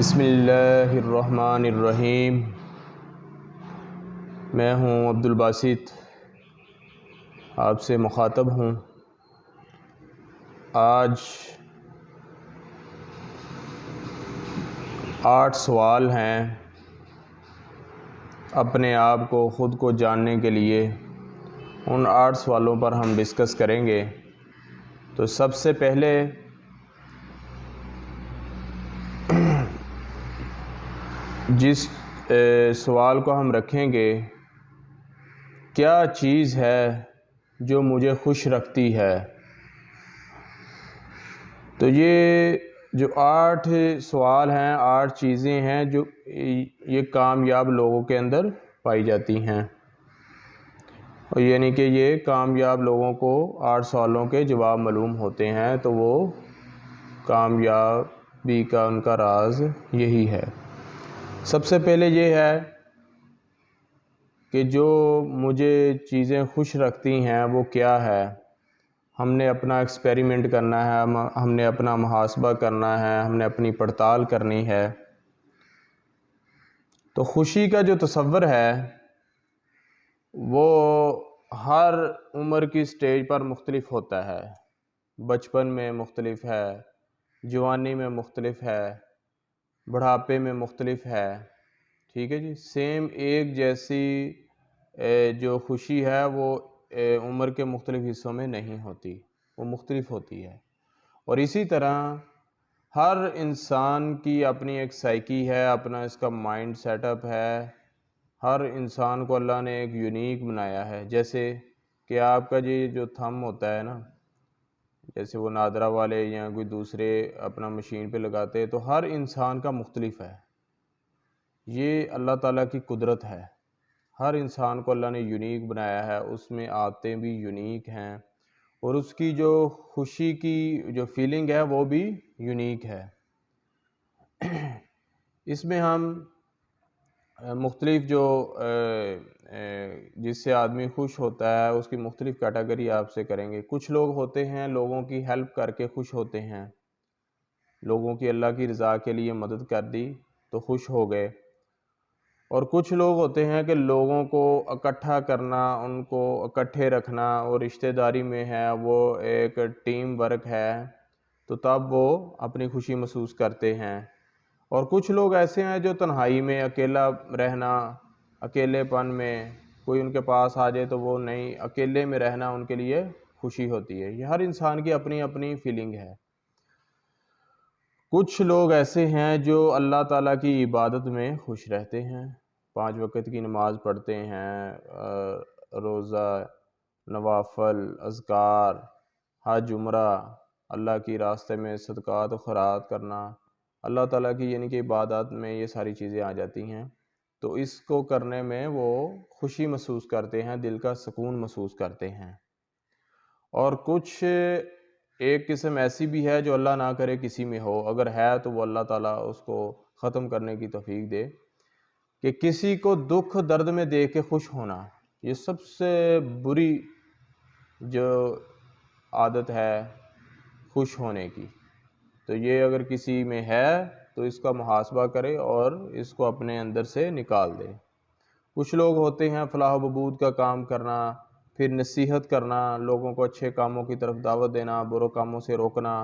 بسم اللہ الرحمن الرحیم۔ میں ہوں عبدالباسط، آپ سے مخاطب ہوں۔ آج 8 سوال ہیں اپنے آپ کو خود کو جاننے کے لیے۔ ان 8 سوالوں پر ہم ڈسکس کریں گے۔ تو سب سے پہلے جس سوال کو ہم رکھیں گے، کیا چیز ہے جو مجھے خوش رکھتی ہے؟ تو یہ جو 8 سوال ہیں، 8 چیزیں ہیں جو یہ کامیاب لوگوں کے اندر پائی جاتی ہیں، اور یعنی کہ یہ کامیاب لوگوں کو 8 سوالوں کے جواب معلوم ہوتے ہیں، تو وہ کامیابی کا ان کا راز یہی ہے۔ سب سے پہلے یہ ہے کہ جو مجھے چیزیں خوش رکھتی ہیں وہ کیا ہے۔ ہم نے اپنا ایکسپیریمنٹ کرنا ہے، ہم نے اپنا محاسبہ کرنا ہے، ہم نے اپنی پڑتال کرنی ہے۔ تو خوشی کا جو تصور ہے وہ ہر عمر کی سٹیج پر مختلف ہوتا ہے۔ بچپن میں مختلف ہے، جوانی میں مختلف ہے، بڑھاپے میں مختلف ہے، ٹھیک ہے جی۔ سیم ایک جیسی جو خوشی ہے وہ عمر کے مختلف حصوں میں نہیں ہوتی، وہ مختلف ہوتی ہے۔ اور اسی طرح ہر انسان کی اپنی ایک سائیکی ہے، اپنا اس کا مائنڈ سیٹ اپ ہے۔ ہر انسان کو اللہ نے ایک یونیک بنایا ہے۔ جیسے کہ آپ کا جی جو تھم ہوتا ہے نا، جیسے وہ نادرہ والے یا کوئی دوسرے اپنا مشین پہ لگاتے ہیں، تو ہر انسان کا مختلف ہے۔ یہ اللہ تعالیٰ کی قدرت ہے۔ ہر انسان کو اللہ نے یونیک بنایا ہے، اس میں عادتیں بھی یونیک ہیں، اور اس کی جو خوشی کی جو فیلنگ ہے وہ بھی یونیک ہے۔ اس میں ہم مختلف جو جس سے آدمی خوش ہوتا ہے اس کی مختلف کیٹیگری آپ سے کریں گے۔ کچھ لوگ ہوتے ہیں لوگوں کی ہیلپ کر کے خوش ہوتے ہیں، لوگوں کی اللہ کی رضا کے لیے مدد کر دی تو خوش ہو گئے۔ اور کچھ لوگ ہوتے ہیں کہ لوگوں کو اکٹھا کرنا، ان کو اکٹھے رکھنا، اور رشتہ داری میں ہے وہ ایک ٹیم ورک ہے، تو تب وہ اپنی خوشی محسوس کرتے ہیں۔ اور کچھ لوگ ایسے ہیں جو تنہائی میں اکیلا رہنا، اکیلے پن میں کوئی ان کے پاس آ جائے تو وہ نہیں، اکیلے میں رہنا ان کے لیے خوشی ہوتی ہے۔ یہ ہر انسان کی اپنی اپنی فیلنگ ہے۔ کچھ لوگ ایسے ہیں جو اللہ تعالیٰ کی عبادت میں خوش رہتے ہیں، 5 وقت کی نماز پڑھتے ہیں، روزہ، نوافل، اذکار، حج، عمرہ، اللہ کی راستے میں صدقات و خیرات کرنا، اللہ تعالیٰ کی یعنی کہ عبادات میں یہ ساری چیزیں آ جاتی ہیں۔ تو اس کو کرنے میں وہ خوشی محسوس کرتے ہیں، دل کا سکون محسوس کرتے ہیں۔ اور کچھ ایک قسم ایسی بھی ہے جو اللہ نہ کرے کسی میں ہو، اگر ہے تو وہ اللہ تعالیٰ اس کو ختم کرنے کی توفیق دے، کہ کسی کو دکھ درد میں دیکھ کے خوش ہونا۔ یہ سب سے بری جو عادت ہے خوش ہونے کی، تو یہ اگر کسی میں ہے تو اس کا محاسبہ کرے اور اس کو اپنے اندر سے نکال دے۔ کچھ لوگ ہوتے ہیں فلاح و بہبود کا کام کرنا، پھر نصیحت کرنا، لوگوں کو اچھے کاموں کی طرف دعوت دینا، برے کاموں سے روکنا۔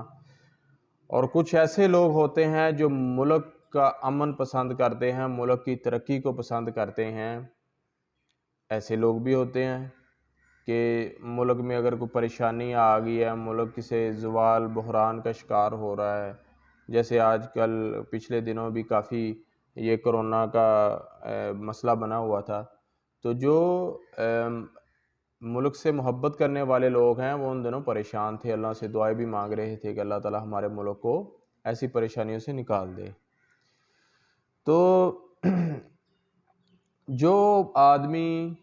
اور کچھ ایسے لوگ ہوتے ہیں جو ملک کا امن پسند کرتے ہیں، ملک کی ترقی کو پسند کرتے ہیں۔ ایسے لوگ بھی ہوتے ہیں کہ ملک میں اگر کوئی پریشانی آ گئی ہے، ملک کسی زوال بحران کا شکار ہو رہا ہے، جیسے آج کل پچھلے دنوں بھی کافی یہ کرونا کا مسئلہ بنا ہوا تھا، تو جو ملک سے محبت کرنے والے لوگ ہیں وہ ان دنوں پریشان تھے، اللہ سے دعائیں بھی مانگ رہے تھے کہ اللہ تعالیٰ ہمارے ملک کو ایسی پریشانیوں سے نکال دے۔ تو جو آدمی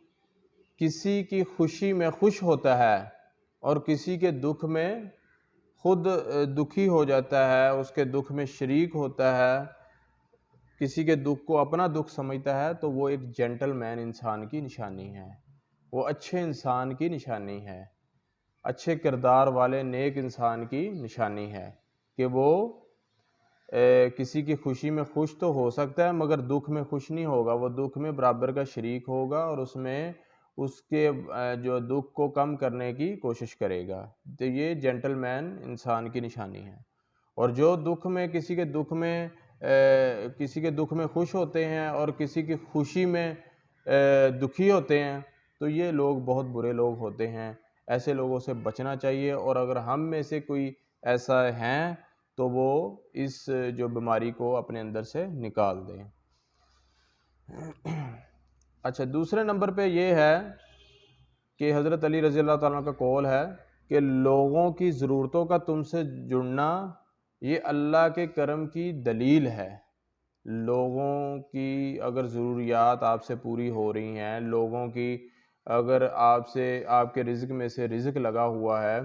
کسی کی خوشی میں خوش ہوتا ہے اور کسی کے دکھ میں خود دکھی ہو جاتا ہے، اس کے دکھ میں شریک ہوتا ہے، کسی کے دکھ کو اپنا دکھ سمجھتا ہے، تو وہ ایک جینٹل مین انسان کی نشانی ہے، وہ اچھے انسان کی نشانی ہے، اچھے کردار والے نیک انسان کی نشانی ہے، کہ وہ کسی کی خوشی میں خوش تو ہو سکتا ہے مگر دکھ میں خوش نہیں ہوگا، وہ دکھ میں برابر کا شریک ہوگا اور اس میں اس کے جو دکھ کو کم کرنے کی کوشش کرے گا۔ تو یہ جینٹل مین انسان کی نشانی ہے۔ اور جو دکھ میں کسی کے دکھ میں خوش ہوتے ہیں اور کسی کی خوشی میں دکھی ہوتے ہیں، تو یہ لوگ بہت برے لوگ ہوتے ہیں، ایسے لوگوں سے بچنا چاہیے۔ اور اگر ہم میں سے کوئی ایسا ہیں تو وہ اس جو بیماری کو اپنے اندر سے نکال دیں۔ اچھا، دوسرے نمبر پہ یہ ہے کہ حضرت علی رضی اللہ تعالیٰ کا قول ہے کہ لوگوں کی ضرورتوں کا تم سے جڑنا یہ اللہ کے کرم کی دلیل ہے۔ لوگوں کی اگر ضروریات آپ سے پوری ہو رہی ہیں، لوگوں کی اگر آپ کے رزق میں سے رزق لگا ہوا ہے،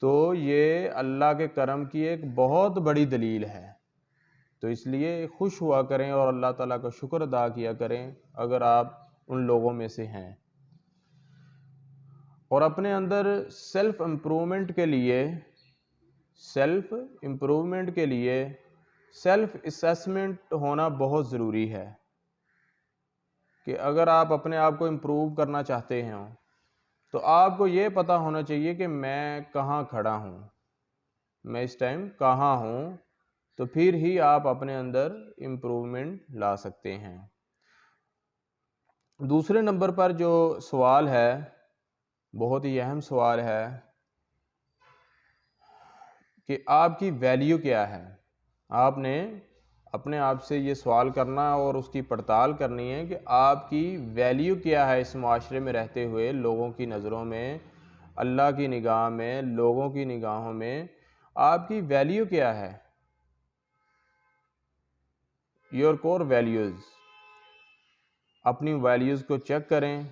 تو یہ اللہ کے کرم کی ایک بہت بڑی دلیل ہے۔ تو اس لیے خوش ہوا کریں اور اللہ تعالیٰ کا شکر ادا کیا کریں اگر آپ ان لوگوں میں سے ہیں۔ اور اپنے اندر سیلف امپرومنٹ کے لیے سیلف اسیسمنٹ ہونا بہت ضروری ہے کہ اگر آپ اپنے آپ کو امپروو کرنا چاہتے ہیں تو آپ کو یہ پتہ ہونا چاہیے کہ میں کہاں کھڑا ہوں، میں اس ٹائم کہاں ہوں، تو پھر ہی آپ اپنے اندر امپروومنٹ لا سکتے ہیں۔ دوسرے نمبر پر جو سوال ہے، بہت ہی اہم سوال ہے کہ آپ کی ویلیو کیا ہے۔ آپ نے اپنے آپ سے یہ سوال کرنا اور اس کی پڑتال کرنی ہے کہ آپ کی ویلیو کیا ہے اس معاشرے میں رہتے ہوئے، لوگوں کی نظروں میں، اللہ کی نگاہ میں، لوگوں کی نگاہوں میں آپ کی ویلیو کیا ہے۔ یور کور ویلیوز، اپنی ویلیوز کو چیک کریں۔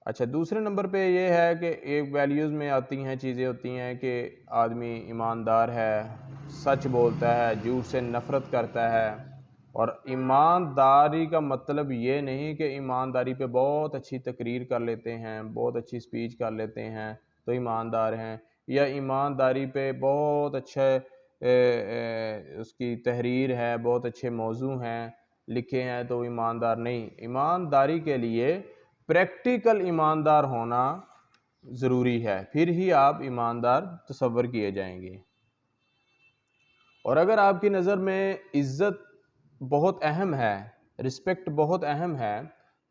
اچھا، دوسرے نمبر پہ یہ ہے کہ ایک ویلیوز میں آتی ہیں چیزیں ہوتی ہیں کہ آدمی ایماندار ہے، سچ بولتا ہے، جھوٹ سے نفرت کرتا ہے۔ اور ایمانداری کا مطلب یہ نہیں کہ ایمانداری پہ بہت اچھی تقریر کر لیتے ہیں، بہت اچھی سپیچ کر لیتے ہیں تو ایماندار ہیں، یا ایمانداری پہ بہت اچھا اس کی تحریر ہے، بہت اچھے موضوع ہیں لکھے ہیں تو ایماندار نہیں۔ ایمانداری کے لیے پریکٹیکل ایماندار ہونا ضروری ہے، پھر ہی آپ ایماندار تصور کیے جائیں گے۔ اور اگر آپ کی نظر میں عزت بہت اہم ہے، رسپیکٹ بہت اہم ہے،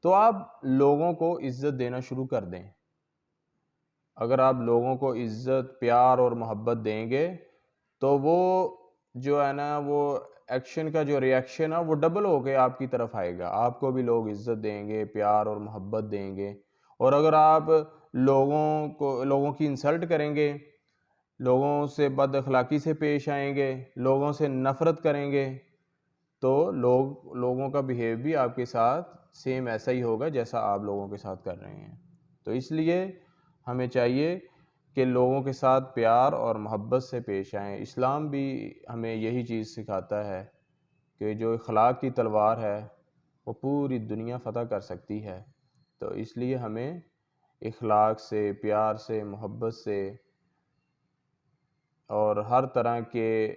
تو آپ لوگوں کو عزت دینا شروع کر دیں۔ اگر آپ لوگوں کو عزت، پیار اور محبت دیں گے تو وہ جو ہے نا، وہ ایکشن کا جو ریئیکشن ہے وہ ڈبل ہو کے آپ کی طرف آئے گا، آپ کو بھی لوگ عزت دیں گے، پیار اور محبت دیں گے۔ اور اگر آپ لوگوں کی انسلٹ کریں گے، لوگوں سے بد اخلاقی سے پیش آئیں گے، لوگوں سے نفرت کریں گے، تو لوگوں کا بیہیو بھی آپ کے ساتھ سیم ایسا ہی ہوگا جیسا آپ لوگوں کے ساتھ کر رہے ہیں۔ تو اس لیے ہمیں چاہیے کہ لوگوں کے ساتھ پیار اور محبت سے پیش آئیں۔ اسلام بھی ہمیں یہی چیز سکھاتا ہے کہ جو اخلاق کی تلوار ہے وہ پوری دنیا فتح کر سکتی ہے۔ تو اس لیے ہمیں اخلاق سے، پیار سے، محبت سے اور ہر طرح کے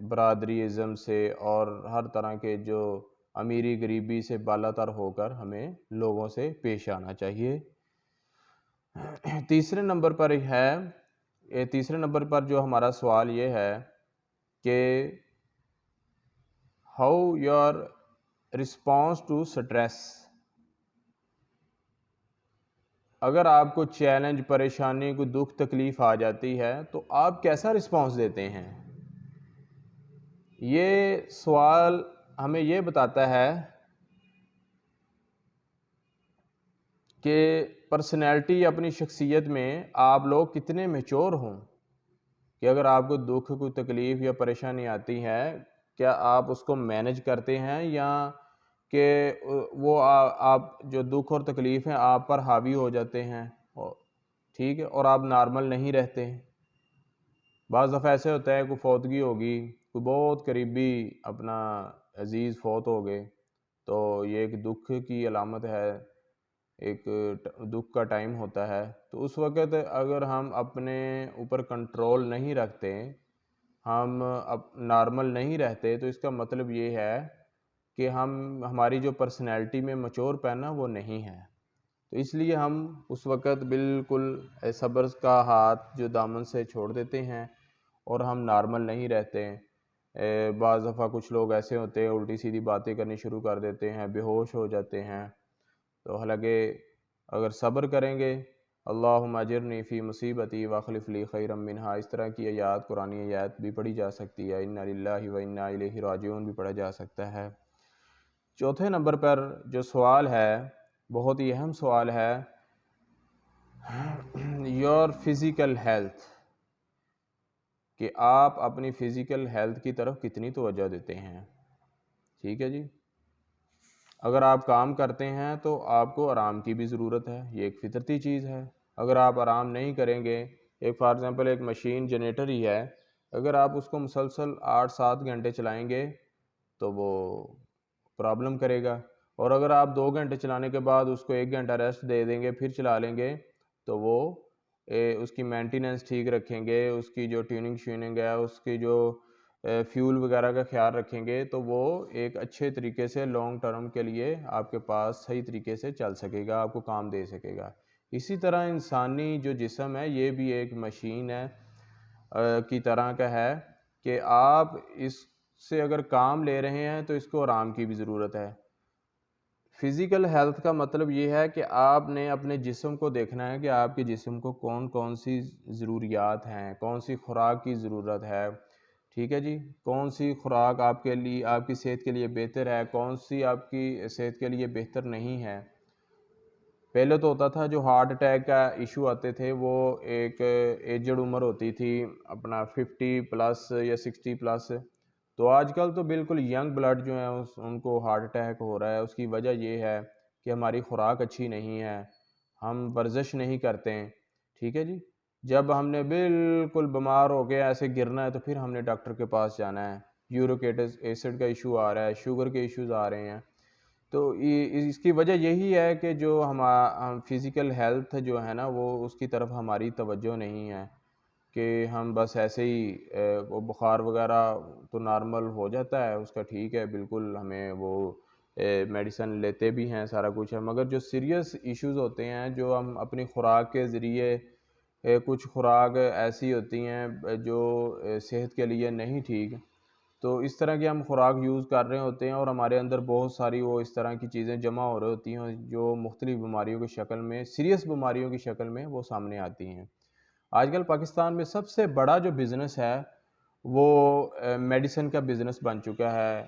برادری ازم سے اور ہر طرح کے جو امیری غریبی سے بالا تر ہو کر ہمیں لوگوں سے پیش آنا چاہیے۔ تیسرے نمبر پر جو ہمارا سوال یہ ہے کہ how your response to stress. اگر آپ کو چیلنج، پریشانی، کوئی دکھ تکلیف آ جاتی ہے تو آپ کیسا رسپانس دیتے ہیں؟ یہ سوال ہمیں یہ بتاتا ہے کہ پرسنالٹی، اپنی شخصیت میں آپ لوگ کتنے میچور ہوں، کہ اگر آپ کو دکھ، کوئی تکلیف یا پریشانی آتی ہے، کیا آپ اس کو مینج کرتے ہیں یا کہ وہ آپ جو دکھ اور تکلیف ہیں آپ پر حاوی ہو جاتے ہیں، ٹھیک ہے، اور آپ نارمل نہیں رہتے۔ بعض دفعہ ایسے ہوتا ہے کوئی فوتگی ہوگی، کوئی بہت قریبی اپنا عزیز فوت ہو گئے، تو یہ ایک دکھ کی علامت ہے، ایک دکھ کا ٹائم ہوتا ہے۔ تو اس وقت اگر ہم اپنے اوپر کنٹرول نہیں رکھتے ہم اب نارمل نہیں رہتے تو اس کا مطلب یہ ہے کہ ہماری جو پرسنالٹی میں مچور پن ہے وہ نہیں ہے. تو اس لیے ہم اس وقت بالکل صبر کا ہاتھ جو دامن سے چھوڑ دیتے ہیں اور ہم نارمل نہیں رہتے. بعض دفعہ کچھ لوگ ایسے ہوتے ہیں الٹی سیدھی باتیں کرنی شروع کر دیتے ہیں، بے ہوش ہو جاتے ہیں. تو حالانکہ اگر صبر کریں گے، اللہم اجرنی فی مصیبتی واخلف لی خیرا منہا، اس طرح کی آیات، قرآنی آیات بھی پڑھی جا سکتی ہے. انا للہ و انا الیہ راجعون بھی پڑھا جا سکتا ہے. چوتھے نمبر پر جو سوال ہے، بہت ہی اہم سوال ہے، یور فزیکل ہیلتھ، کہ آپ اپنی فزیکل ہیلتھ کی طرف کتنی توجہ دیتے ہیں. ٹھیک ہے جی. اگر آپ کام کرتے ہیں تو آپ کو آرام کی بھی ضرورت ہے، یہ ایک فطرتی چیز ہے. اگر آپ آرام نہیں کریں گے، ایک فار ایگزامپل ایک مشین جنریٹر ہی ہے، اگر آپ اس کو مسلسل 8-7 گھنٹے چلائیں گے تو وہ پرابلم کرے گا. اور اگر آپ 2 گھنٹے چلانے کے بعد اس کو 1 گھنٹہ ریسٹ دے دیں گے، پھر چلا لیں گے، تو وہ اس کی مینٹیننس ٹھیک رکھیں گے، اس کی جو ٹیوننگ شیوننگ ہے، اس کی جو فیول وغیرہ کا خیال رکھیں گے، تو وہ ایک اچھے طریقے سے لانگ ٹرم کے لیے آپ کے پاس صحیح طریقے سے چل سکے گا، آپ کو کام دے سکے گا. اسی طرح انسانی جو جسم ہے یہ بھی ایک مشین ہے کی طرح کا ہے کہ آپ اس سے اگر کام لے رہے ہیں تو اس کو آرام کی بھی ضرورت ہے. فزیکل ہیلتھ کا مطلب یہ ہے کہ آپ نے اپنے جسم کو دیکھنا ہے کہ آپ کے جسم کو کون کون سی ضروریات ہیں، کون سی خوراک کی ضرورت ہے. ٹھیک ہے جی. کون سی خوراک آپ کے لیے، آپ کی صحت کے لیے بہتر ہے، کون سی آپ کی صحت کے لیے بہتر نہیں ہے. پہلے تو ہوتا تھا جو ہارٹ اٹیک کا ایشو آتے تھے وہ ایک ایجڈ عمر ہوتی تھی، اپنا 50+ یا 60+. تو آج کل تو بالکل ینگ بلڈ جو ہیں ان کو ہارٹ اٹیک ہو رہا ہے. اس کی وجہ یہ ہے کہ ہماری خوراک اچھی نہیں ہے، ہم ورزش نہیں کرتے ہیں. ٹھیک ہے جی. جب ہم نے بالکل بیمار ہو کے ایسے گرنا ہے تو پھر ہم نے ڈاکٹر کے پاس جانا ہے. یورک ایسڈ کا ایشو آ رہا ہے، شوگر کے ایشوز آ رہے ہیں. تو اس کی وجہ یہی ہے کہ جو ہم فزیکل ہیلتھ جو ہے نا وہ اس کی طرف ہماری توجہ نہیں ہے، کہ ہم بس ایسے ہی وہ بخار وغیرہ تو نارمل ہو جاتا ہے اس کا، ٹھیک ہے بالکل، ہمیں وہ میڈیسن لیتے بھی ہیں، سارا کچھ ہے. مگر جو سیریس ایشوز ہوتے ہیں، جو ہم اپنی خوراک کے ذریعے، کچھ خوراک ایسی ہوتی ہیں جو صحت کے لیے نہیں ٹھیک، تو اس طرح کی ہم خوراک یوز کر رہے ہوتے ہیں اور ہمارے اندر بہت ساری وہ اس طرح کی چیزیں جمع ہو رہی ہوتی ہیں جو مختلف بیماریوں کی شکل میں، سیریس بیماریوں کی شکل میں وہ سامنے آتی ہیں. آج کل پاکستان میں سب سے بڑا جو بزنس ہے وہ میڈیسن کا بزنس بن چکا ہے.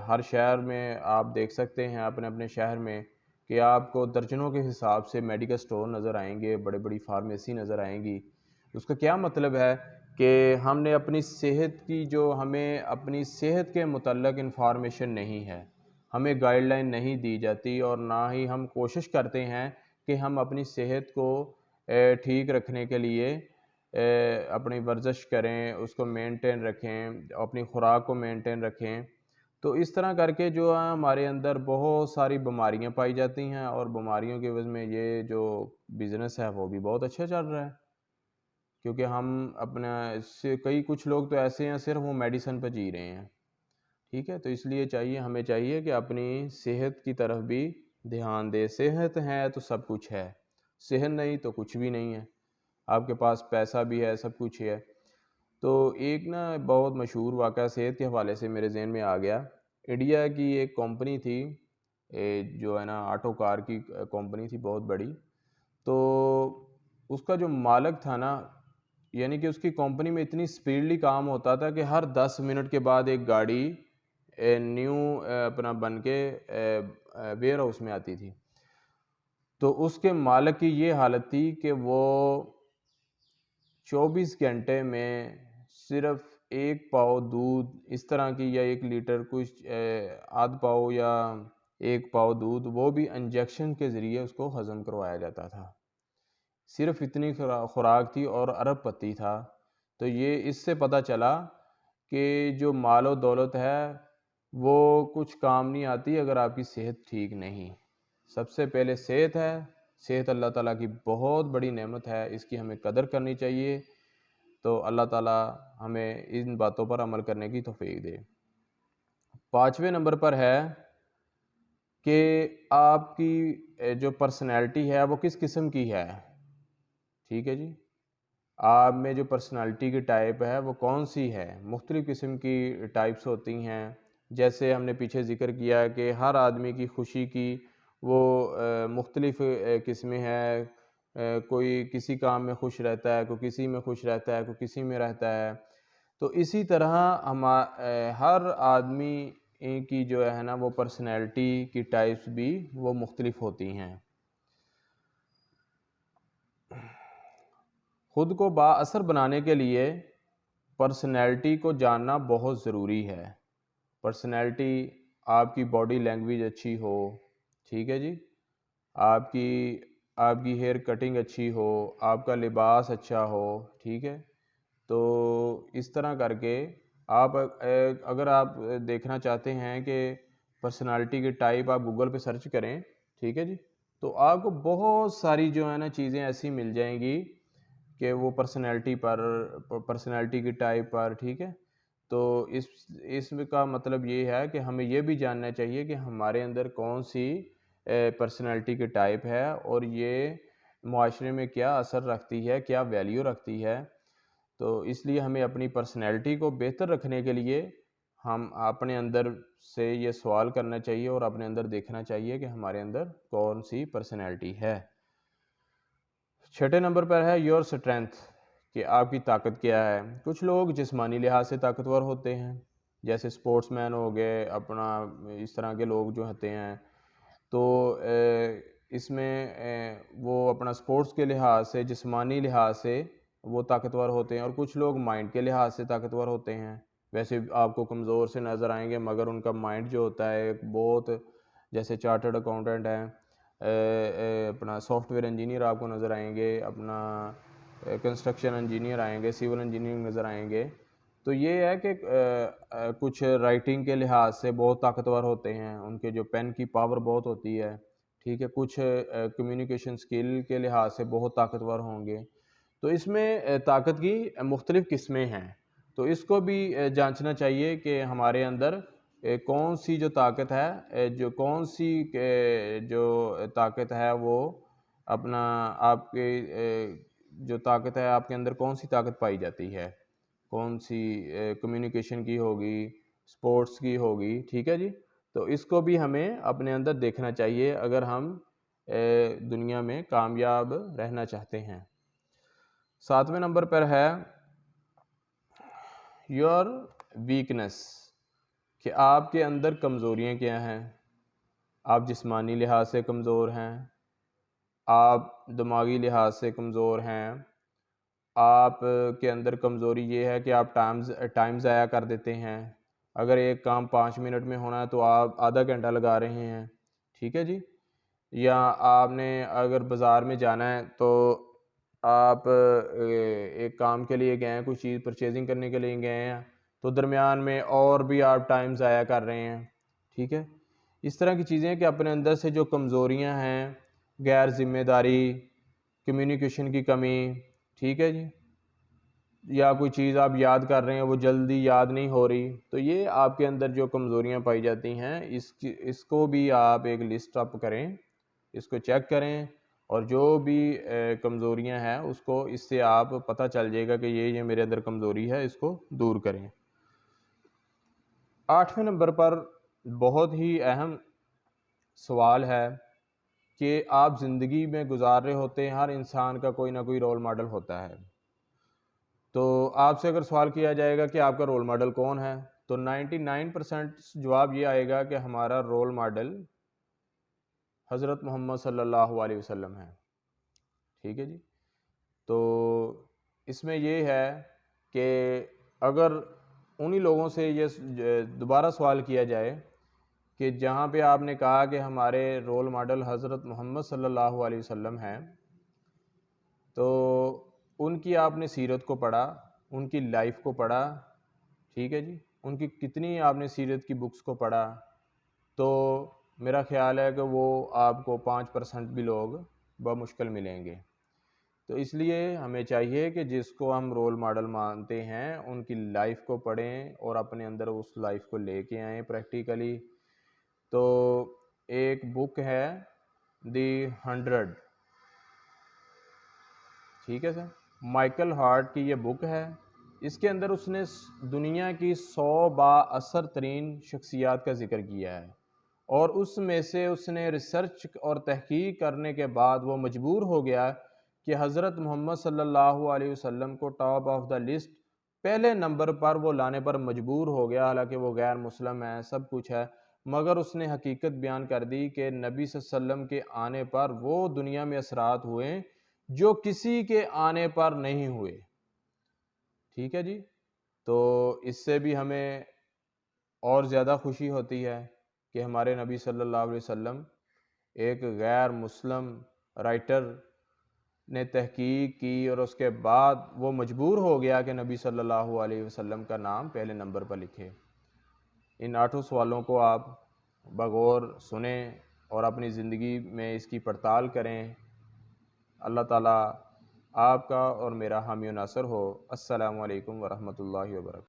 ہر شہر میں آپ دیکھ سکتے ہیں اپنے اپنے شہر میں کہ آپ کو درجنوں کے حساب سے میڈیکل سٹور نظر آئیں گے، بڑے بڑی فارمیسی نظر آئیں گی. اس کا کیا مطلب ہے کہ ہم نے اپنی صحت کی، جو ہمیں اپنی صحت کے متعلق انفارمیشن نہیں ہے، ہمیں گائیڈ لائن نہیں دی جاتی، اور نہ ہی ہم کوشش کرتے ہیں کہ ہم اپنی صحت کو ٹھیک رکھنے کے لیے اپنی ورزش کریں، اس کو مینٹین رکھیں، اپنی خوراک کو مینٹین رکھیں. تو اس طرح کر کے جو ہے ہمارے اندر بہت ساری بیماریاں پائی جاتی ہیں، اور بیماریوں کی وجہ میں یہ جو بزنس ہے وہ بھی بہت اچھا چل رہا ہے، کیونکہ ہم اپنا کچھ لوگ تو ایسے ہیں صرف وہ میڈیسن پہ جی رہے ہیں. ٹھیک ہے. تو اس لیے ہمیں چاہیے کہ اپنی صحت کی طرف بھی دھیان دے. صحت ہے تو سب کچھ ہے، صحت نہیں تو کچھ بھی نہیں ہے. آپ کے پاس پیسہ بھی ہے، سب کچھ ہے. تو ایک نا بہت مشہور واقعہ صحت کے حوالے سے میرے ذہن میں آ گیا. انڈیا کی ایک کمپنی تھی، جو ہے نا آٹو کار کی کمپنی تھی بہت بڑی. تو اس کا جو مالک تھا نا، یعنی کہ اس کی کمپنی میں اتنی سپیڈلی کام ہوتا تھا کہ ہر 10 منٹ کے بعد ایک گاڑی نیو اپنا بن کے ویئر ہاؤس میں آتی تھی. تو اس کے مالک کی یہ حالت تھی کہ وہ 24 گھنٹے میں صرف 1 پاؤ دودھ اس طرح کی، یا 1 لیٹر کچھ آدھ پاؤ یا 1 پاؤ دودھ، وہ بھی انجیکشن کے ذریعے اس کو ہضم کروایا جاتا تھا. صرف اتنی خوراک تھی اور ارب پتی تھا. تو یہ اس سے پتہ چلا کہ جو مال و دولت ہے وہ کچھ کام نہیں آتی اگر آپ کی صحت ٹھیک نہیں. سب سے پہلے صحت ہے. صحت اللہ تعالیٰ کی بہت بڑی نعمت ہے، اس کی ہمیں قدر کرنی چاہیے. تو اللہ تعالیٰ ہمیں ان باتوں پر عمل کرنے کی توفیق دے۔ 5ویں نمبر پر ہے کہ آپ کی جو پرسنالٹی ہے وہ کس قسم کی ہے، ٹھیک ہے جی، آپ میں جو پرسنالٹی کی ٹائپ ہے وہ کون سی ہے۔ مختلف قسم کی ٹائپس ہوتی ہیں، جیسے ہم نے پیچھے ذکر کیا کہ ہر آدمی کی خوشی کی وہ مختلف قسمیں ہیں، کوئی کسی کام میں خوش رہتا ہے، کوئی کسی میں خوش رہتا ہے، کوئی کسی میں رہتا ہے۔ تو اسی طرح ہر آدمی کی جو ہے نا وہ پرسنالٹی کی ٹائپس بھی وہ مختلف ہوتی ہیں۔ خود کو بااثر بنانے کے لیے پرسنالٹی کو جاننا بہت ضروری ہے۔ پرسنالٹی، آپ کی باڈی لینگویج اچھی ہو، ٹھیک ہے جی، آپ کی ہیئر کٹنگ اچھی ہو، آپ کا لباس اچھا ہو، ٹھیک ہے، تو اس طرح کر کے اگر آپ دیکھنا چاہتے ہیں کہ پرسنالٹی کی ٹائپ آپ گوگل پہ سرچ کریں، ٹھیک ہے جی، تو آپ کو بہت ساری جو ہے نا چیزیں ایسی مل جائیں گی کہ وہ پرسنالٹی کی ٹائپ پر، ٹھیک ہے، تو اس کا مطلب یہ ہے کہ ہمیں یہ بھی جاننا چاہیے کہ ہمارے اندر کون سی پرسنالٹی کی ٹائپ ہے اور یہ معاشرے میں کیا اثر رکھتی ہے، کیا ویلیو رکھتی ہے۔ تو اس لیے ہمیں اپنی پرسنالٹی کو بہتر رکھنے کے لیے ہم اپنے اندر سے یہ سوال کرنا چاہیے اور اپنے اندر دیکھنا چاہیے کہ ہمارے اندر کون سی پرسنالٹی ہے۔ 6 نمبر پر ہے یور اسٹرینتھ، کہ آپ کی طاقت کیا ہے۔ کچھ لوگ جسمانی لحاظ سے طاقتور ہوتے ہیں، جیسے سپورٹس مین ہو گئے، اپنا اس طرح کے لوگ جو ہوتے ہیں، تو اس میں وہ اپنا سپورٹس کے لحاظ سے، جسمانی لحاظ سے وہ طاقتور ہوتے ہیں، اور کچھ لوگ مائنڈ کے لحاظ سے طاقتور ہوتے ہیں۔ ویسے آپ کو کمزور سے نظر آئیں گے، مگر ان کا مائنڈ جو ہوتا ہے بہت، جیسے چارٹرڈ اکاؤنٹنٹ ہیں، اپنا سافٹ ویئر انجینئر آپ کو نظر آئیں گے، اپنا کنسٹرکشن انجینئر آئیں گے، سول انجینئرنگ نظر آئیں گے۔ تو یہ ہے کہ کچھ رائٹنگ کے لحاظ سے بہت طاقتور ہوتے ہیں، ان کے جو پین کی پاور بہت ہوتی ہے، ٹھیک ہے، کچھ کمیونیکیشن سکل کے لحاظ سے بہت طاقتور ہوں گے۔ تو اس میں طاقت کی مختلف قسمیں ہیں، تو اس کو بھی جانچنا چاہیے کہ ہمارے اندر کون سی جو طاقت ہے، کون سی جو طاقت ہے وہ اپنا، آپ کے جو طاقت ہے آپ کے اندر کون سی طاقت پائی جاتی ہے، کون سی کمیونیکیشن کی ہوگی، سپورٹس کی ہوگی، ٹھیک ہے جی، تو اس کو بھی ہمیں اپنے اندر دیکھنا چاہیے اگر ہم دنیا میں کامیاب رہنا چاہتے ہیں۔ 7ویں نمبر پر ہے یور ویکنس، کہ آپ کے اندر کمزوریاں کیا ہیں۔ آپ جسمانی لحاظ سے کمزور ہیں، آپ دماغی لحاظ سے کمزور ہیں، آپ کے اندر کمزوری یہ ہے کہ آپ ٹائم ضائع کر دیتے ہیں۔ اگر ایک کام 5 منٹ میں ہونا ہے تو آپ آدھا گھنٹہ لگا رہے ہیں، ٹھیک ہے جی، یا آپ نے اگر بازار میں جانا ہے تو آپ ایک کام کے لیے گئے ہیں، کوئی چیز پرچیزنگ کرنے کے لیے گئے ہیں، تو درمیان میں اور بھی آپ ٹائم ضائع کر رہے ہیں، ٹھیک ہے۔ اس طرح کی چیزیں کہ اپنے اندر سے جو کمزوریاں ہیں، غیر ذمہ داری، کمیونیکیشن کی کمی، ٹھیک ہے جی، یا کوئی چیز آپ یاد کر رہے ہیں وہ جلدی یاد نہیں ہو رہی، تو یہ آپ کے اندر جو کمزوریاں پائی جاتی ہیں، اس کو بھی آپ ایک لسٹ اپ کریں، اس کو چیک کریں، اور جو بھی کمزوریاں ہیں اس کو، اس سے آپ پتہ چل جائے گا کہ یہ میرے اندر کمزوری ہے، اس کو دور کریں۔ 8ویں نمبر پر بہت ہی اہم سوال ہے کہ آپ زندگی میں گزار رہے ہوتے ہیں، ہر انسان کا کوئی نہ کوئی رول ماڈل ہوتا ہے، تو آپ سے اگر سوال کیا جائے گا کہ آپ کا رول ماڈل کون ہے، تو 99% جواب یہ آئے گا کہ ہمارا رول ماڈل حضرت محمد صلی اللہ علیہ وسلم ہے، ٹھیک ہے جی۔ تو اس میں یہ ہے کہ اگر انہی لوگوں سے یہ دوبارہ سوال کیا جائے کہ جہاں پہ آپ نے کہا کہ ہمارے رول ماڈل حضرت محمد صلی اللہ علیہ وسلم ہیں، تو ان کی آپ نے سیرت کو پڑھا، ان کی لائف کو پڑھا، ٹھیک ہے جی، ان کی کتنی آپ نے سیرت کی بکس کو پڑھا، تو میرا خیال ہے کہ وہ آپ کو 5% بھی لوگ بمشکل ملیں گے۔ تو اس لیے ہمیں چاہیے کہ جس کو ہم رول ماڈل مانتے ہیں ان کی لائف کو پڑھیں اور اپنے اندر اس لائف کو لے کے آئیں پریکٹیکلی۔ تو ایک بک ہے دی 100، ٹھیک ہے سر، مائیکل ہارٹ کی یہ بک ہے۔ اس کے اندر اس نے دنیا کی 100 با اثر ترین شخصیات کا ذکر کیا ہے، اور اس میں سے اس نے ریسرچ اور تحقیق کرنے کے بعد وہ مجبور ہو گیا کہ حضرت محمد صلی اللہ علیہ وسلم کو ٹاپ آف دا لسٹ پہلے نمبر پر وہ لانے پر مجبور ہو گیا، حالانکہ وہ غیر مسلم ہے، سب کچھ ہے، مگر اس نے حقیقت بیان کر دی کہ نبی صلی اللہ علیہ وسلم کے آنے پر وہ دنیا میں اثرات ہوئے جو کسی کے آنے پر نہیں ہوئے، ٹھیک ہے جی۔ تو اس سے بھی ہمیں اور زیادہ خوشی ہوتی ہے کہ ہمارے نبی صلی اللہ علیہ وسلم ایک غیر مسلم رائٹر نے تحقیق کی اور اس کے بعد وہ مجبور ہو گیا کہ نبی صلی اللہ علیہ وسلم کا نام پہلے نمبر پر لکھے۔ ان 8 سوالوں کو آپ بغور سنیں اور اپنی زندگی میں اس کی پڑتال کریں۔ اللہ تعالیٰ آپ کا اور میرا حامی و ناصر ہو۔ السلام علیکم ورحمۃ اللہ وبرکاتہ۔